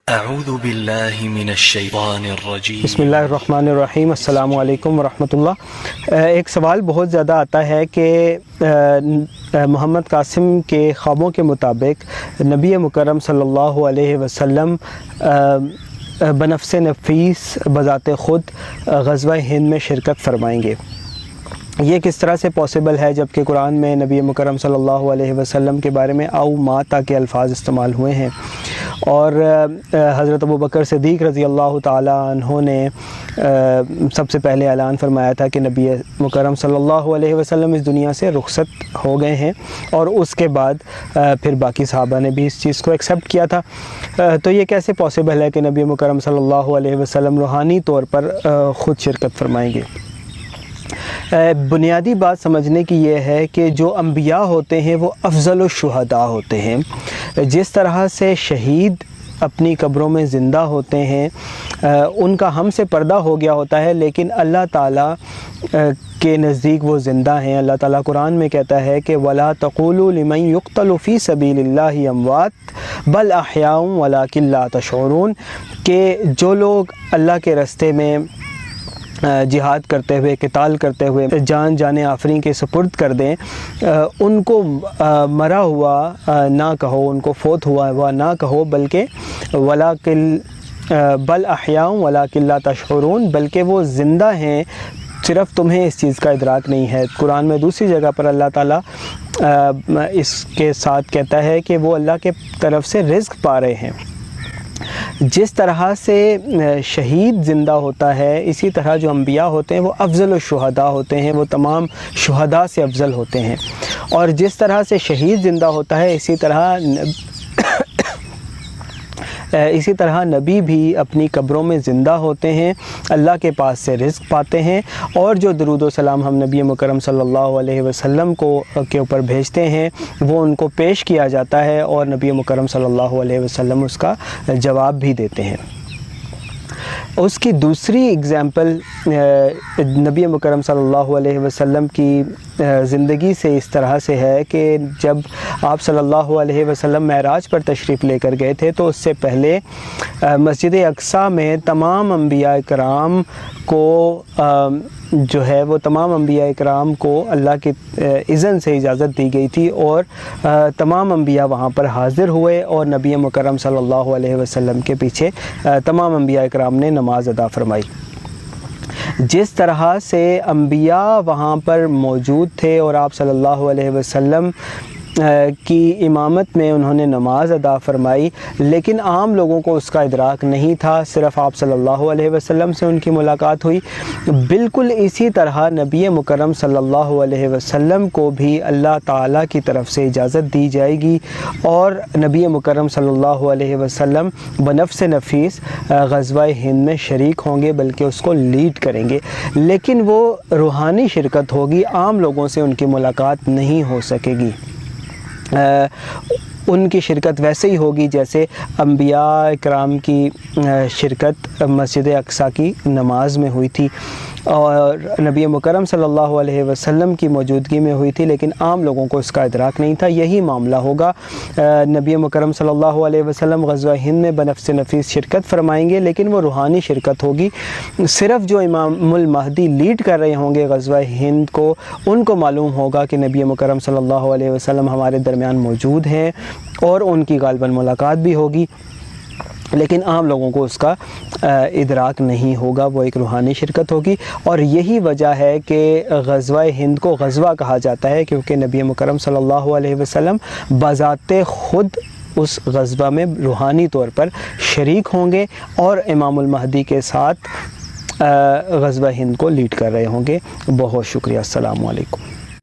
اعوذ باللہ من الشیطان الرجیم بسم اللہ الرحمن الرحیم۔ السلام علیکم ورحمۃ اللہ۔ ایک سوال بہت زیادہ آتا ہے کہ محمد قاسم کے خوابوں کے مطابق نبی مکرم صلی اللہ علیہ وسلم بنفس نفیس بذات خود غزوہ ہند میں شرکت فرمائیں گے۔ یہ کس طرح سے پاسبل ہے جبکہ قرآن میں نبی مکرم صلی اللہ علیہ وسلم کے بارے میں او ما کے الفاظ استعمال ہوئے ہیں، اور حضرت ابوبکر صدیق رضی اللہ تعالیٰ عنہ نے سب سے پہلے اعلان فرمایا تھا کہ نبی مکرم صلی اللہ علیہ وسلم اس دنیا سے رخصت ہو گئے ہیں، اور اس کے بعد پھر باقی صحابہ نے بھی اس چیز کو ایکسیپٹ کیا تھا۔ تو یہ کیسے پاسبل ہے کہ نبی مکرم صلی اللہ علیہ وسلم روحانی طور پر خود شرکت فرمائیں گے؟ بنیادی بات سمجھنے کی یہ ہے کہ جو انبیاء ہوتے ہیں وہ افضل الشہداء ہوتے ہیں۔ جس طرح سے شہید اپنی قبروں میں زندہ ہوتے ہیں، ان کا ہم سے پردہ ہو گیا ہوتا ہے، لیکن اللہ تعالیٰ کے نزدیک وہ زندہ ہیں۔ اللہ تعالیٰ قرآن میں کہتا ہے کہ وَلَا تَقُولُوا لِمَن يُقْتَلُ فِي سَبِيلِ اللَّهِ أَمْوَاتٌ بَلْ أَحْيَاءٌ وَلَٰكِن لَا تَشْعُرُونَ، کہ جو لوگ اللہ کے راستے میں جہاد کرتے ہوئے، قتال کرتے ہوئے جان آفرین کے سپرد کر دیں، ان کو مرا ہوا نہ کہو، ان کو فوت ہوا نہ کہو، بلکہ بل احیاء ولکن لا تشعرون، بلکہ وہ زندہ ہیں، صرف تمہیں اس چیز کا ادراک نہیں ہے۔ قرآن میں دوسری جگہ پر اللہ تعالیٰ اس کے ساتھ کہتا ہے کہ وہ اللہ کے طرف سے رزق پا رہے ہیں۔ جس طرح سے شہید زندہ ہوتا ہے، اسی طرح جو انبیاء ہوتے ہیں وہ افضل الشہداء ہوتے ہیں، وہ تمام شہداء سے افضل ہوتے ہیں۔ اور جس طرح سے شہید زندہ ہوتا ہے، اسی طرح نبی بھی اپنی قبروں میں زندہ ہوتے ہیں، اللہ کے پاس سے رزق پاتے ہیں، اور جو درود و سلام ہم نبی مکرم صلی اللہ علیہ وسلم کے اوپر بھیجتے ہیں وہ ان کو پیش کیا جاتا ہے، اور نبی مکرم صلی اللہ علیہ وسلم اس کا جواب بھی دیتے ہیں۔ اس کی دوسری اگزامپل نبی مکرم صلی اللہ علیہ وسلم کی زندگی سے اس طرح سے ہے کہ جب آپ صلی اللہ علیہ وسلم معراج پر تشریف لے کر گئے تھے تو اس سے پہلے مسجد اقصیٰ میں تمام انبیاء کرام کو تمام انبیاء کرام کو اللہ کی اذن سے اجازت دی گئی تھی، اور تمام انبیاء وہاں پر حاضر ہوئے، اور نبی مکرم صلی اللہ علیہ وسلم کے پیچھے تمام انبیاء کرام نے نماز ادا فرمائی۔ جس طرح سے انبیاء وہاں پر موجود تھے اور آپ صلی اللہ علیہ وسلم کی امامت میں انہوں نے نماز ادا فرمائی، لیکن عام لوگوں کو اس کا ادراک نہیں تھا، صرف آپ صلی اللہ علیہ وسلم سے ان کی ملاقات ہوئی۔ بالکل اسی طرح نبی مکرم صلی اللہ علیہ وسلم کو بھی اللہ تعالیٰ کی طرف سے اجازت دی جائے گی، اور نبی مکرم صلی اللہ علیہ وسلم بنفس نفیس غزوہ ہند میں شریک ہوں گے، بلکہ اس کو لیڈ کریں گے، لیکن وہ روحانی شرکت ہوگی، عام لوگوں سے ان کی ملاقات نہیں ہو سکے گی۔ ان کی شرکت ویسے ہی ہوگی جیسے انبیاء کرام کی شرکت مسجد اقصیٰ کی نماز میں ہوئی تھی، اور نبی مکرم صلی اللہ علیہ وسلم کی موجودگی میں ہوئی تھی، لیکن عام لوگوں کو اس کا ادراک نہیں تھا۔ یہی معاملہ ہوگا، نبی مکرم صلی اللہ علیہ وسلم غزوہ ہند میں بنفس نفیس شرکت فرمائیں گے، لیکن وہ روحانی شرکت ہوگی۔ صرف جو امام المہدی لیڈ کر رہے ہوں گے غزوہ ہند کو، ان کو معلوم ہوگا کہ نبی مکرم صلی اللہ علیہ وسلم ہمارے درمیان موجود ہیں، اور ان کی غالباً ملاقات بھی ہوگی، لیکن عام لوگوں کو اس کا ادراک نہیں ہوگا، وہ ایک روحانی شرکت ہوگی۔ اور یہی وجہ ہے کہ غزوہ ہند کو غزوہ کہا جاتا ہے، کیونکہ نبی مکرم صلی اللہ علیہ وسلم بذات خود اس غزوہ میں روحانی طور پر شریک ہوں گے، اور امام المہدی کے ساتھ غزوہ ہند کو لیڈ کر رہے ہوں گے۔ بہت شکریہ، السلام علیکم۔